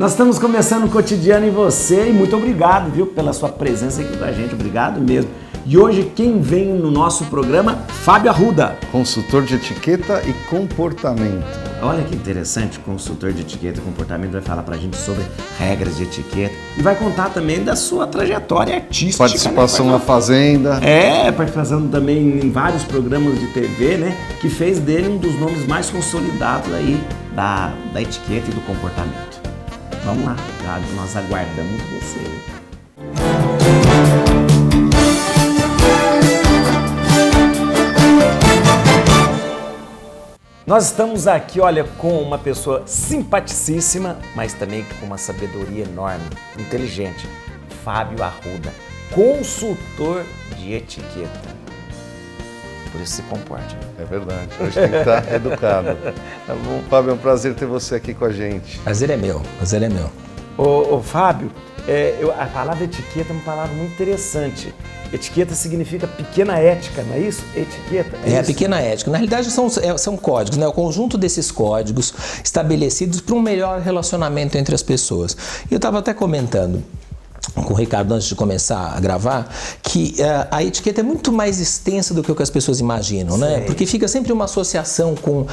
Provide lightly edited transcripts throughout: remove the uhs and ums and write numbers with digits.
Nós estamos começando o Cotidiano em Você e muito obrigado, viu, pela sua presença aqui com a gente, obrigado mesmo. E hoje quem vem no nosso programa, Fábio Arruda. Consultor de etiqueta e comportamento. Olha que interessante, consultor de etiqueta e comportamento vai falar pra gente sobre regras de etiqueta e vai contar também da sua trajetória artística. Participação na Fazenda. Participação também em vários programas de TV, né, que fez dele um dos nomes mais consolidados aí da etiqueta e do comportamento. Vamos lá, nós aguardamos você. Nós estamos aqui, olha, com uma pessoa simpaticíssima, mas também com uma sabedoria enorme, inteligente, Fábio Arruda, consultor de etiqueta. Por isso se comporte. É verdade, hoje tem que estar educado. Tá bom? Fábio, é um prazer ter você aqui com a gente. Prazer é meu, prazer é meu. Ô Fábio, a palavra etiqueta é uma palavra muito interessante. Etiqueta significa pequena ética, não é isso? Etiqueta? É pequena ética. Na realidade são códigos, né? O conjunto desses códigos estabelecidos para um melhor relacionamento entre as pessoas. E eu estava até comentando com o Ricardo antes de começar a gravar, que a etiqueta é muito mais extensa do que o que as pessoas imaginam, né? Porque fica sempre uma associação com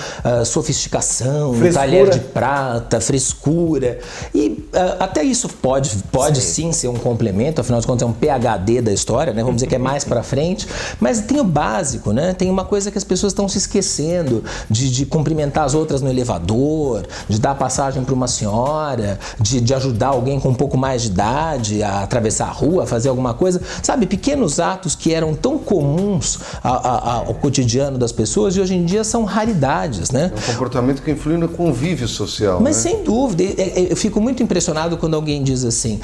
sofisticação, talher de prata, frescura. E até isso pode sim ser um complemento, afinal de contas é um PhD da história, né? Vamos dizer que é mais pra frente. Mas tem o básico, né? Tem uma coisa que as pessoas estão se esquecendo de cumprimentar as outras no elevador, de dar passagem para uma senhora, de ajudar alguém com um pouco mais de idade a atravessar a rua, a fazer alguma coisa, sabe, pequenos atos que eram tão comuns ao cotidiano das pessoas e hoje em dia são raridades, né? É um comportamento que influi no convívio social, mas né? Sem dúvida, eu fico muito impressionado quando alguém diz assim,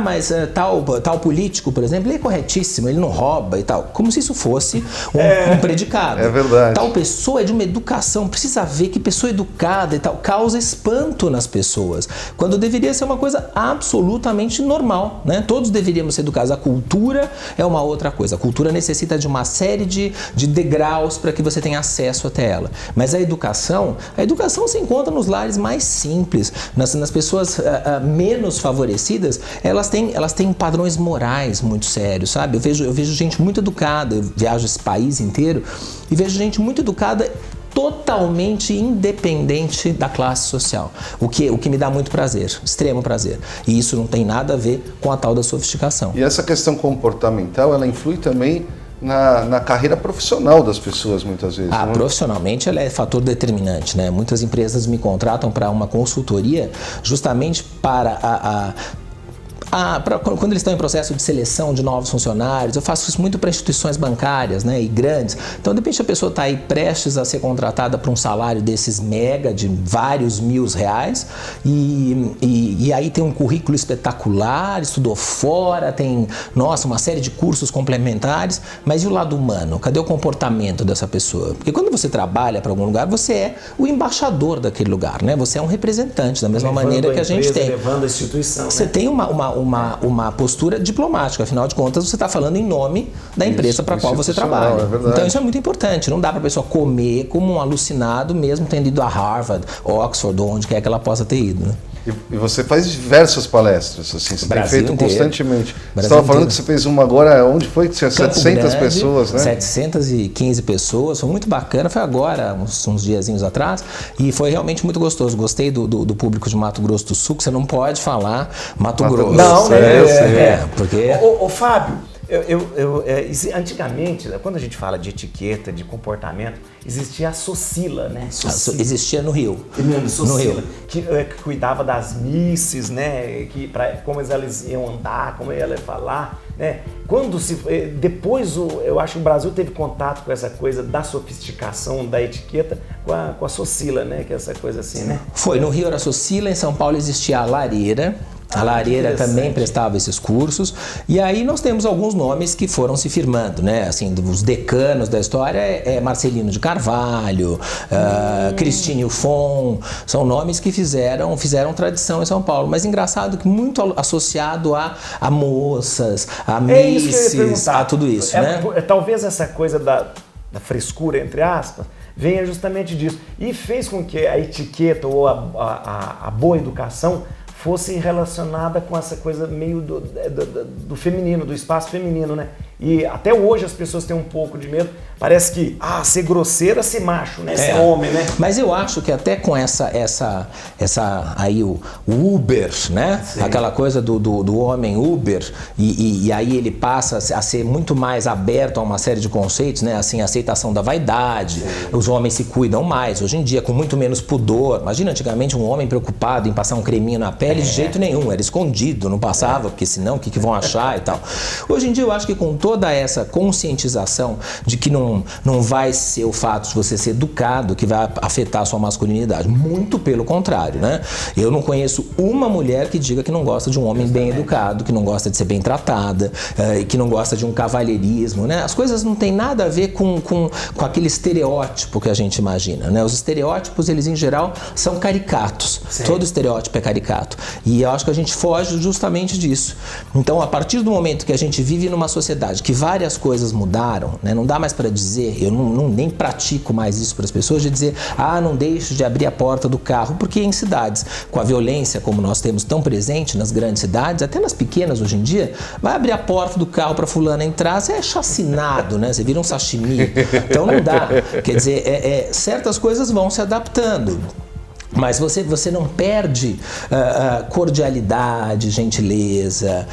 mas tal político, por exemplo, ele é corretíssimo, ele não rouba e tal, como se isso fosse um predicado. É verdade. Tal pessoa é de uma educação, precisa ver que pessoa educada e tal, causa espanto nas pessoas, quando deveria ser uma coisa absolutamente normal. Né? Todos deveríamos ser educados. A cultura é uma outra coisa. A cultura necessita de uma série de degraus para que você tenha acesso até ela. Mas a educação se encontra nos lares mais simples, nas pessoas menos favorecidas. Elas têm padrões morais muito sérios, sabe? Eu vejo gente muito educada. Eu viajo esse país inteiro e vejo gente muito educada, totalmente independente da classe social, o que me dá muito prazer, extremo prazer. E isso não tem nada a ver com a tal da sofisticação. E essa questão comportamental, ela influi também na carreira profissional das pessoas, muitas vezes. Né? Profissionalmente ela é fator determinante, né? Muitas empresas me contratam para uma consultoria justamente para quando eles estão em processo de seleção de novos funcionários. Eu faço isso muito para instituições bancárias, né, e grandes. Então, de repente, a pessoa está aí prestes a ser contratada para um salário desses mega, de vários R$1.000, e aí tem um currículo espetacular, estudou fora, tem, uma série de cursos complementares, mas e o lado humano? Cadê o comportamento dessa pessoa? Porque quando você trabalha para algum lugar, você é o embaixador daquele lugar, né? Você é um representante, da mesma maneira que a gente tem. Levando a instituição, você tem uma postura diplomática, afinal de contas você está falando em nome da empresa para a qual você trabalha. Então isso é muito importante, não dá para a pessoa comer como um alucinado mesmo tendo ido a Harvard, Oxford, onde quer que ela possa ter ido, né? E você faz diversas palestras, assim, você tem feito constantemente. Você estava falando que você fez uma agora, onde foi que tinha 700 pessoas, né? 715 pessoas, foi muito bacana, foi agora, uns diazinhos atrás, e foi realmente muito gostoso. Gostei do público de Mato Grosso do Sul, que você não pode falar Mato Grosso. Não, né? Porque... Ô Fábio, antigamente, quando a gente fala de etiqueta, de comportamento, existia a Socila, né? Existia no Rio. No Rio. Que cuidava das misses, né? Como elas iam andar, como ela ia falar, né? Depois, eu acho que o Brasil teve contato com essa coisa da sofisticação da etiqueta com a Socila, né? Que é essa coisa assim, né? Foi, no Rio era a Socila, em São Paulo existia a Lareira. A Lareira também prestava esses cursos. E aí nós temos alguns nomes que foram se firmando, né? Assim, os decanos da história é Marcelino de Carvalho, Cristine Ufon, são nomes que fizeram tradição em São Paulo. Mas engraçado que muito associado a moças, a misses, a tudo isso, né? Talvez essa coisa da frescura, entre aspas, venha justamente disso. E fez com que a etiqueta ou a boa educação fosse relacionada com essa coisa meio do feminino, do espaço feminino, né? E até hoje as pessoas têm um pouco de medo. Parece que, ser grosseiro é ser macho, né? Ser homem, né? Mas eu acho que até com essa aí o Uber, né? Sim. Aquela coisa do homem Uber, e aí ele passa a ser muito mais aberto a uma série de conceitos, né? Assim, a aceitação da vaidade, sim. Os homens se cuidam mais, hoje em dia com muito menos pudor. Imagina antigamente um homem preocupado em passar um creminho na pele, de jeito nenhum, era escondido, não passava, porque senão o que vão achar e tal. Hoje em dia eu acho que com toda essa conscientização de que não vai ser o fato de você ser educado que vai afetar a sua masculinidade, muito pelo contrário, né? Eu não conheço uma mulher que diga que não gosta de um homem bem educado, que não gosta de ser bem tratada, que não gosta de um cavalheirismo, né? As coisas não têm nada a ver com aquele estereótipo que a gente imagina, né? Os estereótipos, eles em geral são caricatos. Sim. Todo estereótipo é caricato. E eu acho que a gente foge justamente disso. Então, a partir do momento que a gente vive numa sociedade que várias coisas mudaram, né? Não dá mais para dizer, eu nem pratico mais isso para as pessoas, de dizer, não deixo de abrir a porta do carro, porque em cidades com a violência como nós temos tão presente nas grandes cidades, até nas pequenas hoje em dia, vai abrir a porta do carro para fulano entrar, você é chacinado, né? Você vira um sashimi. Então não dá. Quer dizer, certas coisas vão se adaptando. Mas você não perde cordialidade, gentileza.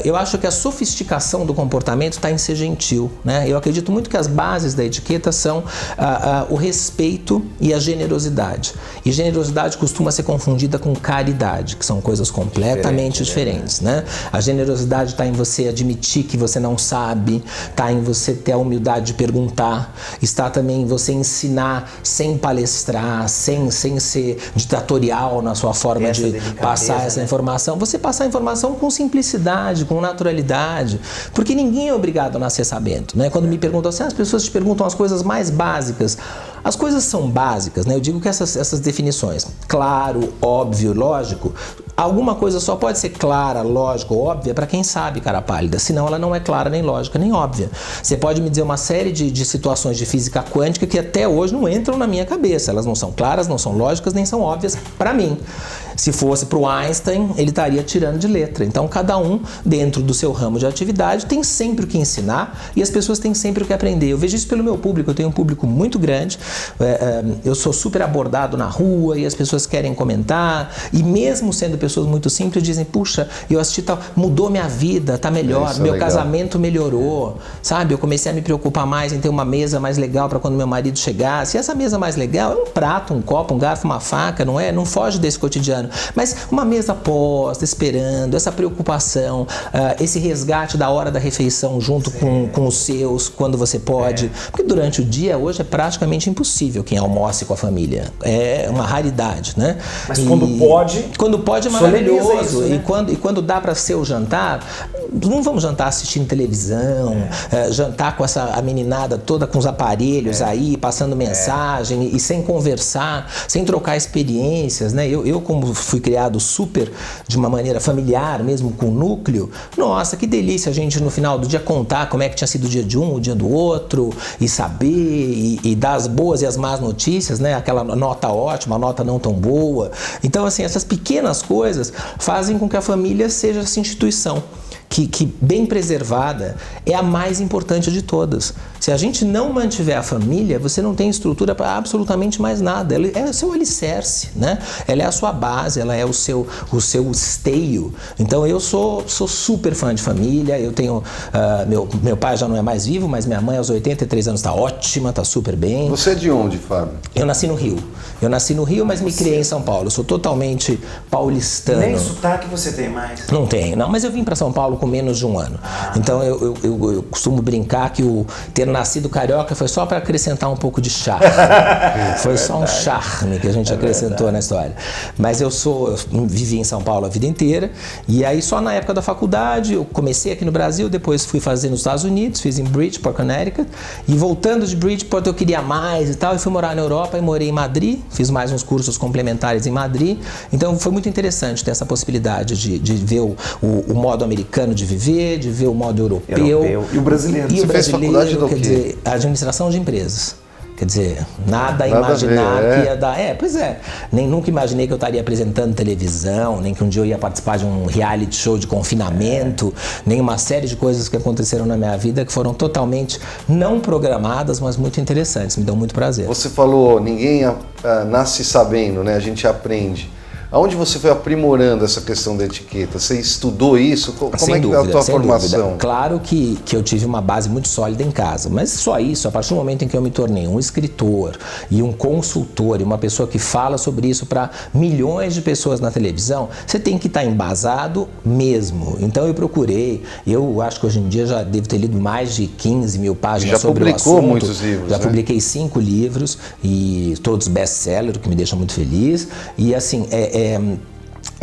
Eu acho que a sofisticação do comportamento está em ser gentil, né? Eu acredito muito que as bases da etiqueta são o respeito e a generosidade. E generosidade costuma ser confundida com caridade, que são coisas completamente diferentes, né? A generosidade está em você admitir que você não sabe, está em você ter a humildade de perguntar, está também em você ensinar sem palestrar, sem ser ditatorial na sua forma de passar essa informação. Você passar a informação com simplicidade, com naturalidade, porque ninguém é obrigado a nascer sabendo, né? Quando me perguntam assim, as pessoas te perguntam as coisas mais básicas. As coisas são básicas, né? Eu digo que essas definições, claro, óbvio, lógico, alguma coisa só pode ser clara, lógica ou óbvia para quem sabe, cara pálida, senão ela não é clara, nem lógica, nem óbvia. Você pode me dizer uma série de situações de física quântica que até hoje não entram na minha cabeça, elas não são claras, não são lógicas, nem são óbvias para mim. Se fosse para o Einstein, ele estaria tirando de letra. Então, cada um, dentro do seu ramo de atividade, tem sempre o que ensinar e as pessoas têm sempre o que aprender. Eu vejo isso pelo meu público, eu tenho um público muito grande, eu sou super abordado na rua e as pessoas querem comentar, e mesmo sendo pessoas muito simples, dizem, puxa, eu assisti tal, mudou minha vida, tá melhor, meu casamento melhorou, sabe? Eu comecei a me preocupar mais em ter uma mesa mais legal para quando meu marido chegasse. E essa mesa mais legal é um prato, um copo, um garfo, uma faca, não é? Não foge desse cotidiano. Mas uma mesa posta, esperando, essa preocupação, esse resgate da hora da refeição junto com os seus, quando você pode. Porque durante o dia, hoje, é praticamente impossível quem almoce com a família. É uma raridade, né? Mas quando pode é maravilhoso. Isso, né? E quando dá para ser o jantar, não vamos jantar assistindo televisão, jantar com a meninada toda com os aparelhos aí, passando mensagem e sem conversar, sem trocar experiências, né? Eu como fui criado super de uma maneira familiar, mesmo com núcleo, nossa, que delícia a gente no final do dia contar como é que tinha sido o dia de um, o dia do outro, e saber, e dar as boas e as más notícias, né? Aquela nota ótima, a nota não tão boa. Então, assim, essas pequenas coisas fazem com que a família seja essa instituição que bem preservada é a mais importante de todas. Se a gente não mantiver a família, você não tem estrutura para absolutamente mais nada. Ela é o seu alicerce, né? Ela é a sua base, ela é o seu esteio. Então eu sou super fã de família. Eu tenho meu pai já não é mais vivo, mas minha mãe aos 83 anos está ótima, está super bem. Você é de onde, Fábio? Eu nasci no Rio, mas me criei em São Paulo. Eu sou totalmente paulistano. Nem sotaque você tem mais? Não tenho, não, mas eu vim para São Paulo com menos de um ano. Então eu costumo brincar que o ter nascido carioca foi só para acrescentar um pouco de charme. Foi só um charme que a gente acrescentou na história. Mas eu vivi em São Paulo a vida inteira, e aí só na época da faculdade eu comecei aqui no Brasil, depois fui fazer nos Estados Unidos, fiz em Bridgeport, Connecticut, e voltando de Bridgeport eu queria mais e tal, e fui morar na Europa e morei em Madrid, fiz mais uns cursos complementares em Madrid. Então foi muito interessante ter essa possibilidade de ver o modo americano de viver, de ver o modo europeu. E o brasileiro. Você fez faculdade do quê? Quer dizer, administração de empresas. Quer dizer, nada imaginar que ia dar. Pois é. Nunca imaginei que eu estaria apresentando televisão, nem que um dia eu ia participar de um reality show de confinamento, nem uma série de coisas que aconteceram na minha vida que foram totalmente não programadas, mas muito interessantes. Me dão muito prazer. Você falou, ninguém nasce sabendo, né? A gente aprende. Aonde você foi aprimorando essa questão da etiqueta? Você estudou isso? Como é que é a tua formação? Dúvida. Claro que eu tive uma base muito sólida em casa, mas só isso, a partir do momento em que eu me tornei um escritor e um consultor e uma pessoa que fala sobre isso para milhões de pessoas na televisão, você tem que estar embasado mesmo. Então eu procurei, eu acho que hoje em dia já devo ter lido mais de 15 mil páginas sobre o assunto. Já publicou muitos livros, Já publiquei 5 livros e todos best-seller, o que me deixa muito feliz. E assim, é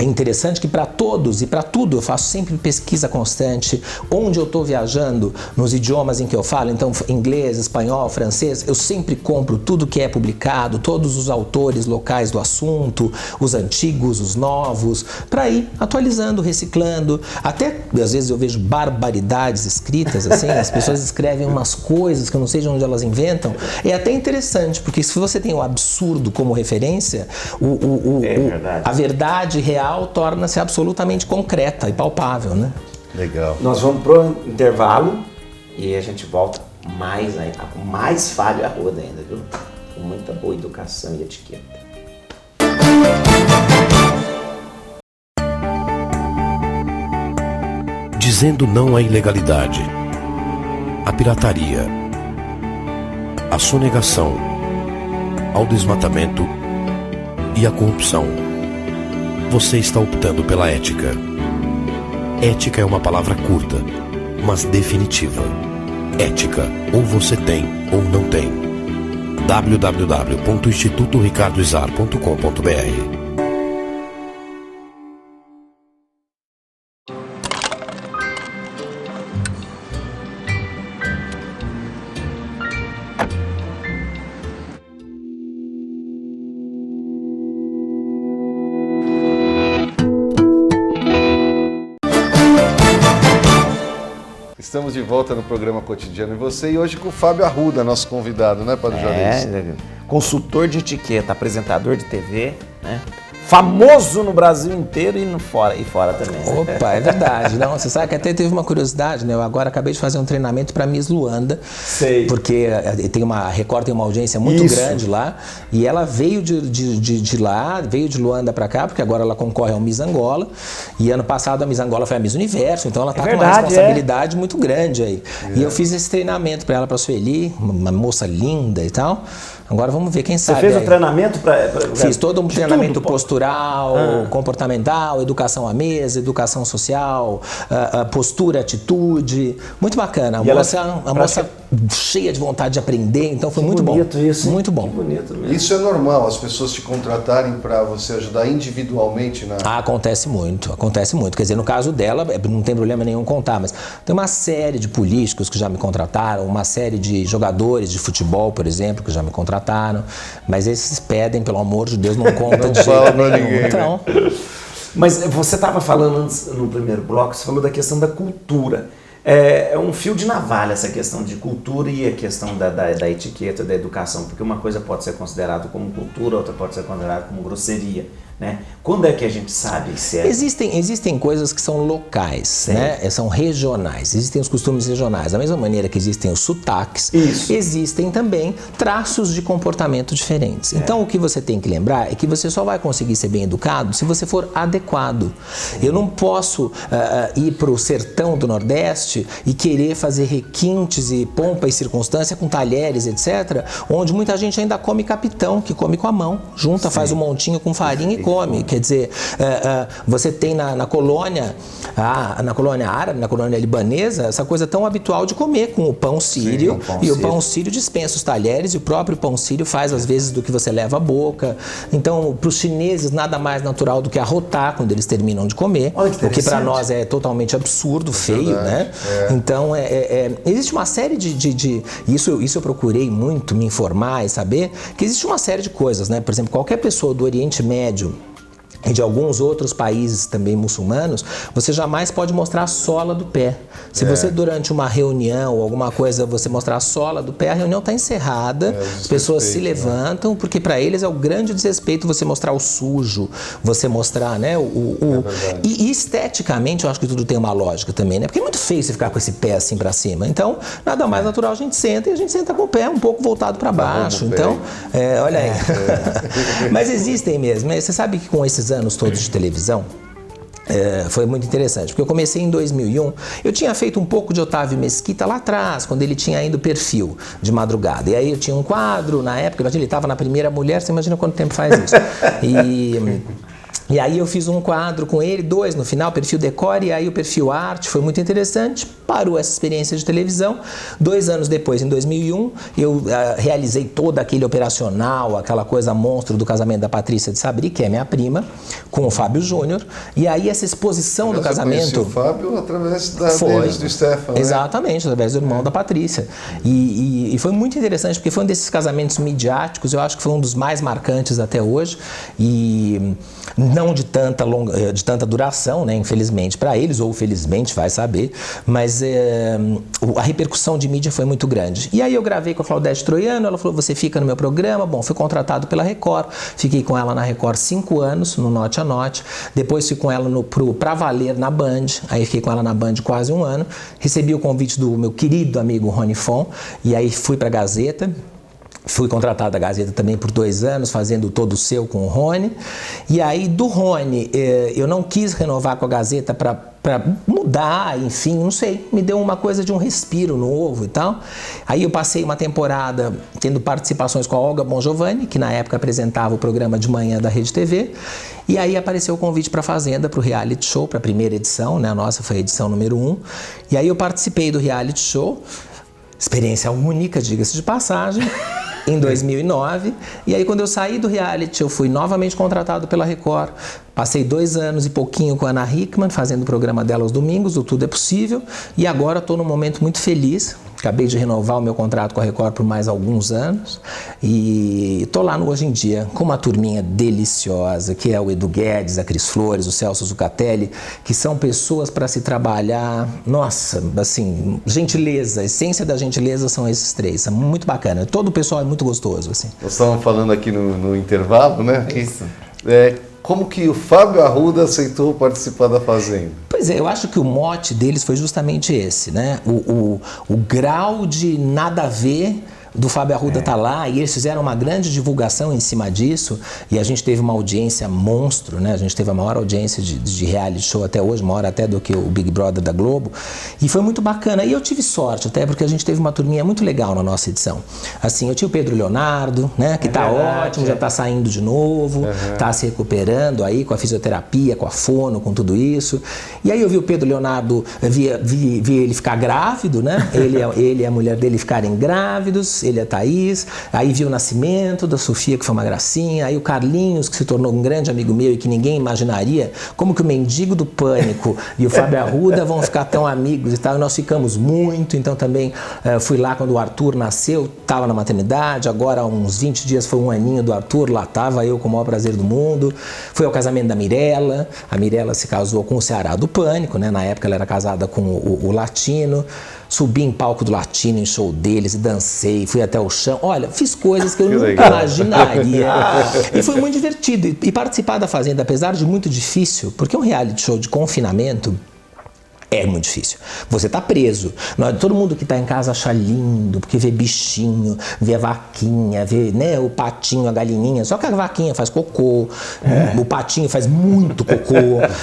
interessante que para todos e para tudo eu faço sempre pesquisa constante. Onde eu estou viajando, nos idiomas em que eu falo, então inglês, espanhol, francês, eu sempre compro tudo que é publicado, todos os autores locais do assunto, os antigos, os novos, para ir atualizando, reciclando. Até às vezes eu vejo barbaridades escritas, assim, as pessoas escrevem umas coisas que eu não sei de onde elas inventam. É até interessante, porque se você tem o absurdo como referência, a verdade real torna-se absolutamente concreta e palpável, né? Legal. Nós vamos pro intervalo e a gente volta com mais Fábio Arruda ainda, viu? Com muita boa educação e etiqueta. Dizendo não à ilegalidade, à pirataria, à sonegação, ao desmatamento e à corrupção. Você está optando pela ética. Ética é uma palavra curta, mas definitiva. Ética, ou você tem ou não tem. www.institutoricardoizar.com.br. Estamos de volta no programa Cotidiano e Você, e hoje com o Fábio Arruda, nosso convidado, né, Padre Juarez? Consultor de etiqueta, apresentador de TV, né? Famoso no Brasil inteiro e fora também. Né? Opa, é verdade. Não, você sabe que até teve uma curiosidade, né? Eu agora acabei de fazer um treinamento para Miss Luanda. Sei. Porque a Record tem uma audiência muito grande lá. E ela veio de lá, veio de Luanda para cá, porque agora ela concorre ao Miss Angola. E ano passado a Miss Angola foi a Miss Universo, então ela tá com uma responsabilidade muito grande aí. E eu fiz esse treinamento para ela, para a Sueli, uma moça linda e tal. Agora vamos ver, quem sabe. Você fez o treinamento para... Fiz todo um treinamento postural, comportamental, educação à mesa, educação social, postura, atitude. Muito bacana. A moça cheia de vontade de aprender, então foi muito bom. Isso, muito bom. Que bonito mesmo. Isso é normal, as pessoas te contratarem para você ajudar individualmente na... Acontece muito. Quer dizer, no caso dela, não tem problema nenhum contar, mas tem uma série de políticos que já me contrataram, uma série de jogadores de futebol, por exemplo, que já me contrataram, mas esses pedem, pelo amor de Deus, não conta de jeito nenhum. Então... Mas você estava falando antes, no primeiro bloco, você falou da questão da cultura. É um fio de navalha essa questão de cultura e a questão da etiqueta, da educação, porque uma coisa pode ser considerada como cultura, outra pode ser considerada como grosseria, né? Quando é que a gente sabe se é... Existem coisas que são locais, né? São regionais, existem os costumes regionais. Da mesma maneira que existem os sotaques, existem também traços de comportamento diferentes. Então o que você tem que lembrar é que você só vai conseguir ser bem educado se você for adequado. Eu não posso ir para o sertão do Nordeste e querer fazer requintes e pompa e circunstância com talheres, etc., onde muita gente ainda come capitão, que come com a mão, junta, faz um montinho com farinha e come. Quer dizer, você tem na colônia árabe, na colônia libanesa, essa coisa tão habitual de comer com o pão sírio. O pão sírio dispensa os talheres e o próprio pão sírio faz às vezes do que você leva à boca. Então, para os chineses, nada mais natural do que arrotar quando eles terminam de comer, o que para nós é totalmente absurdo, feio, né? Então, existe uma série isso eu procurei muito me informar e saber que existe uma série de coisas, né? Por exemplo, qualquer pessoa do Oriente Médio e de alguns outros países também muçulmanos, você jamais pode mostrar a sola do pé. Se você durante uma reunião ou alguma coisa, você mostrar a sola do pé, a reunião está encerrada, as pessoas se levantam, porque para eles é o grande desrespeito você mostrar o sujo, você mostrar, né, e esteticamente eu acho que tudo tem uma lógica também, né? Porque é muito feio você ficar com esse pé assim para cima. Então, nada mais natural, a gente senta e a gente senta com o pé um pouco voltado para baixo. Então, olha aí. Mas existem mesmo, né? Você sabe que com esses anos todos de televisão, foi muito interessante, porque eu comecei em 2001, eu tinha feito um pouco de Otávio Mesquita lá atrás, quando ele tinha ainda o Perfil de madrugada, e aí eu tinha um quadro, na época, imagina, ele estava na Primeira Mulher, você imagina quanto tempo faz isso. E aí eu fiz um quadro com ele, 2 no final, Perfil Decore, e aí o Perfil Arte, foi muito interessante, parou essa experiência de televisão. 2 anos depois, em 2001, eu realizei todo aquele operacional, aquela coisa monstro do casamento da Patrícia de Sabri, que é minha prima, com o Fábio Júnior, e aí essa exposição do casamento... o Fábio através deles, do Stefan, exatamente, através do irmão da Patrícia. E foi muito interessante, porque foi um desses casamentos midiáticos, eu acho que foi um dos mais marcantes até hoje, e... não de tanta duração, né, infelizmente para eles, ou felizmente, vai saber, mas a repercussão de mídia foi muito grande. E aí eu gravei com a Claudete Troiano, ela falou, você fica no meu programa, bom, fui contratado pela Record, fiquei com ela na Record 5 anos, no Note a Note, depois fui com ela Pra Valer na Band, aí fiquei com ela na Band quase 1 ano, recebi o convite do meu querido amigo Rony Fon, e aí fui para a Gazeta. Fui contratado da Gazeta também por 2 anos, fazendo Todo Seu com o Rony. E aí, do Rony, eu não quis renovar com a Gazeta para mudar, enfim, não sei. Me deu uma coisa de um respiro novo e tal. Aí eu passei uma temporada tendo participações com a Olga Bongiovanni, que na época apresentava o programa de manhã da Rede TV. E aí apareceu o convite para a Fazenda, para o reality show, para a primeira edição, né? A nossa foi a edição número 1. E aí eu participei do reality show. Experiência única, diga-se de passagem. Em 2009, e aí quando eu saí do reality, eu fui novamente contratado pela Record, passei 2 anos e pouquinho com a Ana Hickman, fazendo o programa dela aos domingos, o Tudo é Possível, e agora estou num momento muito feliz, acabei de renovar o meu contrato com a Record por mais alguns anos, e estou lá no Hoje em Dia, com uma turminha deliciosa, que é o Edu Guedes, a Cris Flores, o Celso Zucatelli, que são pessoas para se trabalhar, nossa, assim, gentileza, a essência da gentileza são esses 3, são muito bacana, todo o pessoal é muito gostoso, assim. Nós estávamos falando aqui no intervalo, né? Isso. Como que o Fábio Arruda aceitou participar da Fazenda? Pois é, eu acho que o mote deles foi justamente esse, né? O grau de nada a ver do Fábio Arruda tá lá, e eles fizeram uma grande divulgação em cima disso, e a gente teve uma audiência monstro, né? A gente teve a maior audiência de reality show até hoje, maior até do que o Big Brother da Globo, e foi muito bacana. E eu tive sorte até, porque a gente teve uma turminha muito legal na nossa edição. Assim, eu tinha o Pedro Leonardo, né? Que tá ótimo, já tá saindo de novo, tá se recuperando aí com a fisioterapia, com a fono, com tudo isso. E aí eu vi o Pedro Leonardo, vi ele ficar grávido, né? Ele e a mulher dele ficarem grávidos, ele e a Thaís, aí vi o nascimento da Sofia, que foi uma gracinha, aí o Carlinhos, que se tornou um grande amigo meu e que ninguém imaginaria, como que o mendigo do Pânico e o Fábio Arruda vão ficar tão amigos e tal, e nós ficamos muito, então também fui lá quando o Arthur nasceu, estava na maternidade, agora há uns 20 dias foi 1 aninho do Arthur, lá estava eu com o maior prazer do mundo, fui ao casamento da Mirella, a Mirella se casou com o Ceará do Pânico, né? Na época ela era casada com o Latino, subi em palco do Latino, em show deles, e dancei, fui até o chão. Olha, fiz coisas que eu nunca imaginaria. E foi muito divertido. E participar da Fazenda, apesar de muito difícil, porque um reality show de confinamento é muito difícil. Você tá preso. Todo mundo que tá em casa acha lindo, porque vê bichinho, vê a vaquinha, vê, né, o patinho, a galinhinha. Só que a vaquinha faz cocô, o patinho faz muito cocô.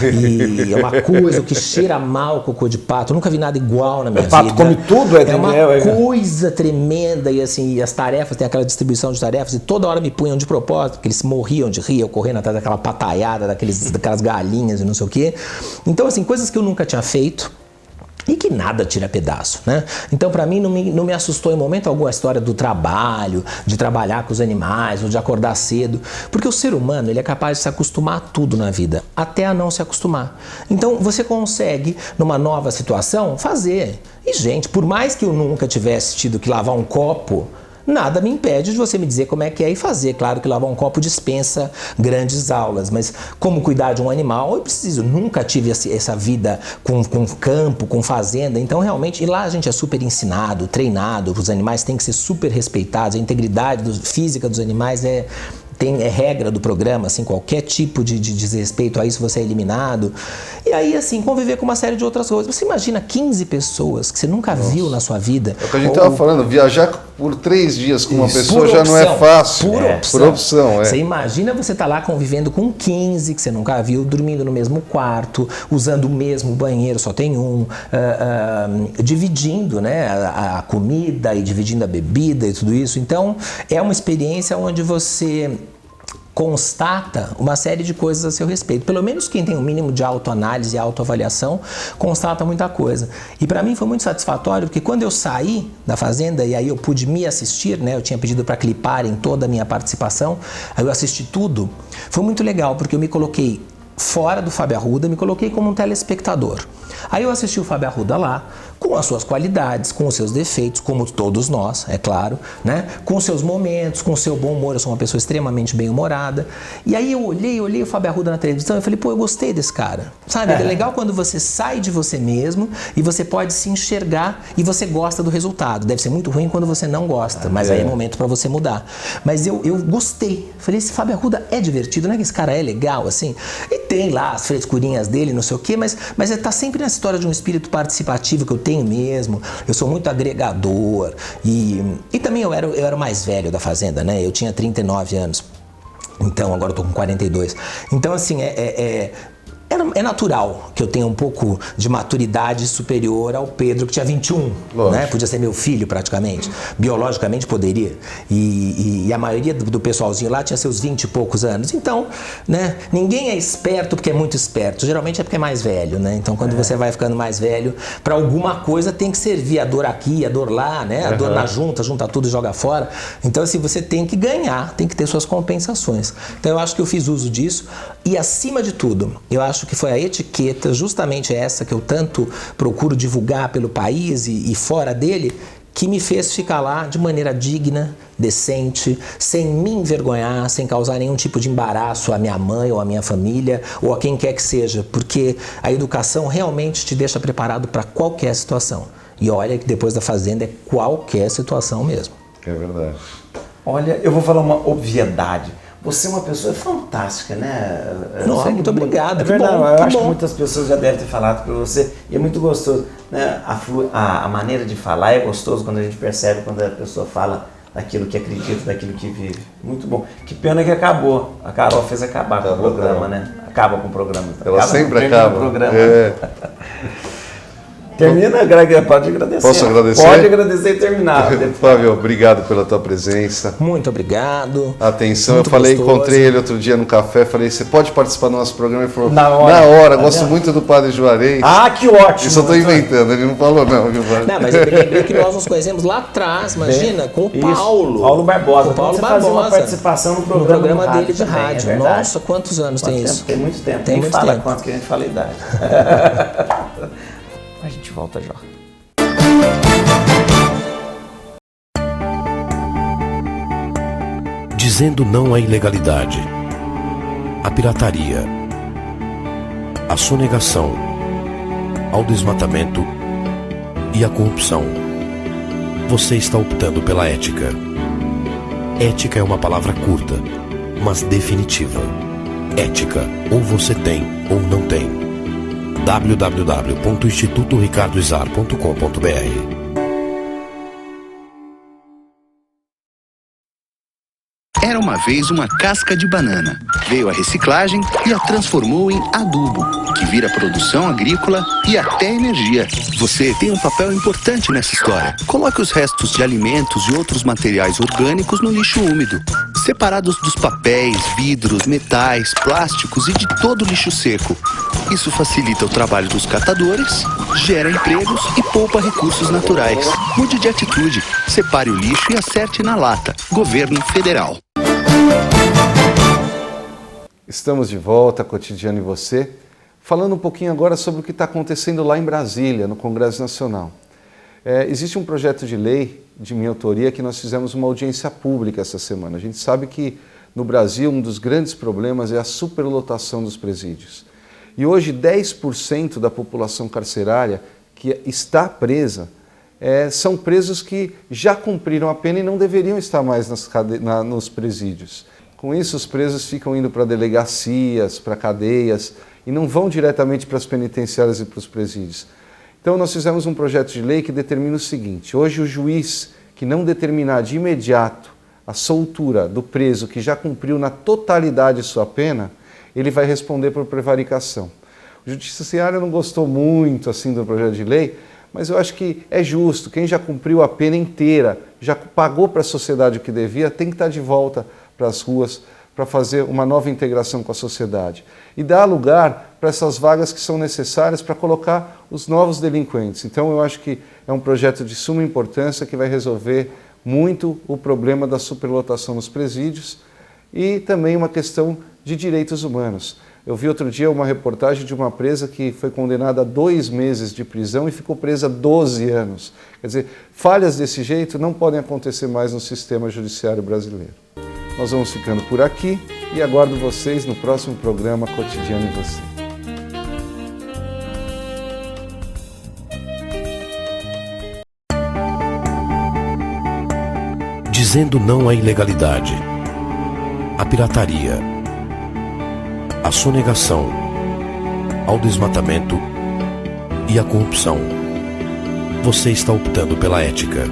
E é uma coisa que cheira mal o cocô de pato. Eu nunca vi nada igual na minha vida. O pato come tudo, é uma coisa tremenda. E assim, e as tarefas, tem aquela distribuição de tarefas, e toda hora me punham de propósito, porque eles morriam de rir, eu correndo atrás daquela pataiada, daquelas galinhas e não sei o quê. Então, assim, coisas que eu nunca tinha feito. E que nada tira pedaço, né? Então, para mim, não me assustou em momento algum a história do trabalho, de trabalhar com os animais, ou de acordar cedo. Porque o ser humano, ele é capaz de se acostumar a tudo na vida, até a não se acostumar. Então, você consegue, numa nova situação, fazer. E, gente, por mais que eu nunca tivesse tido que lavar um copo, nada me impede de você me dizer como é que é e fazer. Claro que lavar um copo dispensa grandes aulas, mas como cuidar de um animal, eu preciso. Nunca tive essa vida com campo, com fazenda, então realmente, e lá a gente é super ensinado, treinado, os animais têm que ser super respeitados, a integridade física dos animais é regra do programa, assim, qualquer tipo de desrespeito a isso você é eliminado. E aí, assim, conviver com uma série de outras coisas. Você imagina 15 pessoas que você nunca viu na sua vida. É o que a gente estava falando, viajar por 3 dias com uma pessoa já não é fácil. Por opção. Você imagina você tá lá convivendo com 15 que você nunca viu, dormindo no mesmo quarto, usando o mesmo banheiro, só tem um, dividindo, né, a comida e dividindo a bebida e tudo isso. Então, é uma experiência onde você constata uma série de coisas a seu respeito. Pelo menos quem tem um mínimo de autoanálise e autoavaliação constata muita coisa. E para mim foi muito satisfatório, porque quando eu saí da fazenda e aí eu pude me assistir, né, eu tinha pedido para cliparem toda a minha participação, aí eu assisti tudo, foi muito legal, porque eu me coloquei fora do Fábio Arruda, me coloquei como um telespectador. Aí eu assisti o Fábio Arruda lá, com as suas qualidades, com os seus defeitos, como todos nós, é claro, né? Com os seus momentos, com o seu bom humor, eu sou uma pessoa extremamente bem-humorada. E aí eu olhei o Fábio Arruda na televisão e falei, pô, eu gostei desse cara. Sabe, é legal quando você sai de você mesmo e você pode se enxergar e você gosta do resultado. Deve ser muito ruim quando você não gosta, mas aí é momento pra você mudar. Mas eu gostei. Falei, esse Fábio Arruda é divertido, não é que esse cara é legal, assim? E tem lá as frescurinhas dele, não sei o quê, mas tá sempre nessa história de um espírito participativo que eu tenho mesmo. Eu sou muito agregador e também eu era o mais velho da fazenda, né? Eu tinha 39 anos, então agora eu tô com 42. Então assim, é natural que eu tenha um pouco de maturidade superior ao Pedro, que tinha 21, né? Podia ser meu filho praticamente, biologicamente poderia, e a maioria do pessoalzinho lá tinha seus 20 e poucos anos. Então, né, ninguém é esperto porque é muito esperto, geralmente é porque é mais velho, né? Então quando você vai ficando mais velho, para alguma coisa tem que servir, a dor aqui, a dor lá, né? A dor na junta tudo e joga fora. Então assim, você tem que ganhar, tem que ter suas compensações. Então eu acho que eu fiz uso disso, e acima de tudo, eu acho que foi a etiqueta, justamente essa que eu tanto procuro divulgar pelo país e fora dele, que me fez ficar lá de maneira digna, decente, sem me envergonhar, sem causar nenhum tipo de embaraço à minha mãe ou à minha família ou a quem quer que seja, porque a educação realmente te deixa preparado para qualquer situação. E olha que depois da fazenda é qualquer situação mesmo. É verdade. Olha, eu vou falar uma obviedade. Você é uma pessoa fantástica, né? Nossa, muito obrigado. É verdade, eu acho que muitas pessoas já devem ter falado para você, e é muito gostoso, né? A maneira de falar é gostoso quando a gente percebe, quando a pessoa fala daquilo que acredita, daquilo que vive. Muito bom. Que pena que acabou. A Carol fez acabar com o programa, né? Acaba com o programa. Ela sempre acaba. Com o programa. Termina, Greg, pode agradecer. Posso agradecer? Pode agradecer e terminar. Fábio, obrigado pela tua presença. Muito obrigado. Atenção, muito eu falei, gostoso. Encontrei ele outro dia no café, falei, você pode participar do nosso programa? Ele falou, na hora. Gosto muito do Padre Juarez. Ah, que ótimo. Isso eu tô inventando, ele não falou não, viu, Padre? Não, mas eu lembrei que nós nos conhecemos lá atrás, imagina, com o Paulo. Paulo Barbosa. Com o Paulo você Barbosa. Fazia uma participação no programa dele de também, rádio. Nossa, quantos anos tem isso? Tem muito tempo. Tem muito fala tempo. quanto que a gente fala a idade. A gente volta já. Dizendo não à ilegalidade, à pirataria, à sonegação, ao desmatamento e à corrupção. Você está optando pela ética. Ética é uma palavra curta, mas definitiva. Ética, ou você tem ou não tem. www.institutoricardoizar.com.br. Era uma vez uma casca de banana. Veio a reciclagem e a transformou em adubo, que vira produção agrícola e até energia. Você tem um papel importante nessa história. Coloque os restos de alimentos e outros materiais orgânicos no lixo úmido, separados dos papéis, vidros, metais, plásticos e de todo o lixo seco. Isso facilita o trabalho dos catadores, gera empregos e poupa recursos naturais. Mude de atitude, separe o lixo e acerte na lata. Governo Federal. Estamos de volta, Cotidiano e Você, falando um pouquinho agora sobre o que está acontecendo lá em Brasília, no Congresso Nacional. Existe um projeto de lei de minha autoria que nós fizemos uma audiência pública essa semana. A gente sabe que no Brasil um dos grandes problemas é a superlotação dos presídios. E hoje 10% da população carcerária que está presa são presos que já cumpriram a pena e não deveriam estar mais nos presídios. Com isso, os presos ficam indo para delegacias, para cadeias e não vão diretamente para as penitenciárias e para os presídios. Então, nós fizemos um projeto de lei que determina o seguinte: hoje o juiz que não determinar de imediato a soltura do preso que já cumpriu na totalidade sua pena, ele vai responder por prevaricação. O judiciário não gostou muito assim do projeto de lei, mas eu acho que é justo. Quem já cumpriu a pena inteira, já pagou para a sociedade o que devia, tem que estar de volta para as ruas para fazer uma nova integração com a sociedade. E dar lugar para essas vagas que são necessárias para colocar os novos delinquentes. Então eu acho que é um projeto de suma importância que vai resolver muito o problema da superlotação nos presídios e também uma questão de direitos humanos. Eu vi outro dia uma reportagem de uma presa que foi condenada a 2 meses de prisão e ficou presa 12 anos. Quer dizer, falhas desse jeito não podem acontecer mais no sistema judiciário brasileiro. Nós vamos ficando por aqui e aguardo vocês no próximo programa Cotidiano em Você. Dizendo não à ilegalidade, à pirataria, à sonegação, ao desmatamento e à corrupção. Você está optando pela ética.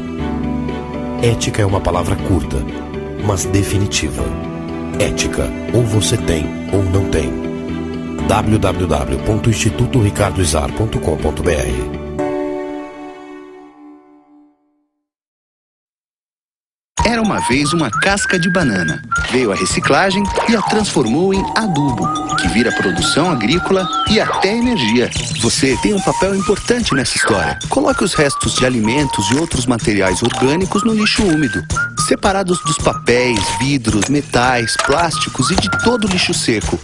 Ética é uma palavra curta, mas definitiva. Ética, ou você tem ou não tem. www.institutoricardoizar.com.br. Era uma vez uma casca de banana. Veio a reciclagem e a transformou em adubo, que vira produção agrícola e até energia. Você tem um papel importante nessa história. Coloque os restos de alimentos e outros materiais orgânicos no lixo úmido, separados dos papéis, vidros, metais, plásticos e de todo o lixo seco.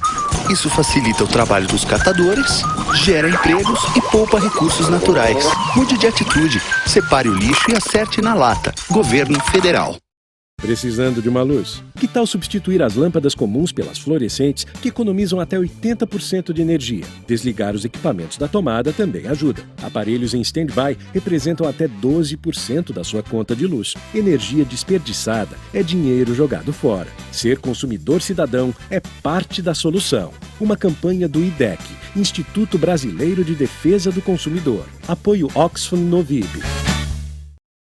Isso facilita o trabalho dos catadores, gera empregos e poupa recursos naturais. Mude de atitude, separe o lixo e acerte na lata. Governo Federal. Precisando de uma luz? Que tal substituir as lâmpadas comuns pelas fluorescentes, que economizam até 80% de energia? Desligar os equipamentos da tomada também ajuda. Aparelhos em stand-by representam até 12% da sua conta de luz. Energia desperdiçada é dinheiro jogado fora. Ser consumidor cidadão é parte da solução. Uma campanha do IDEC, Instituto Brasileiro de Defesa do Consumidor. Apoio Oxfam Novib.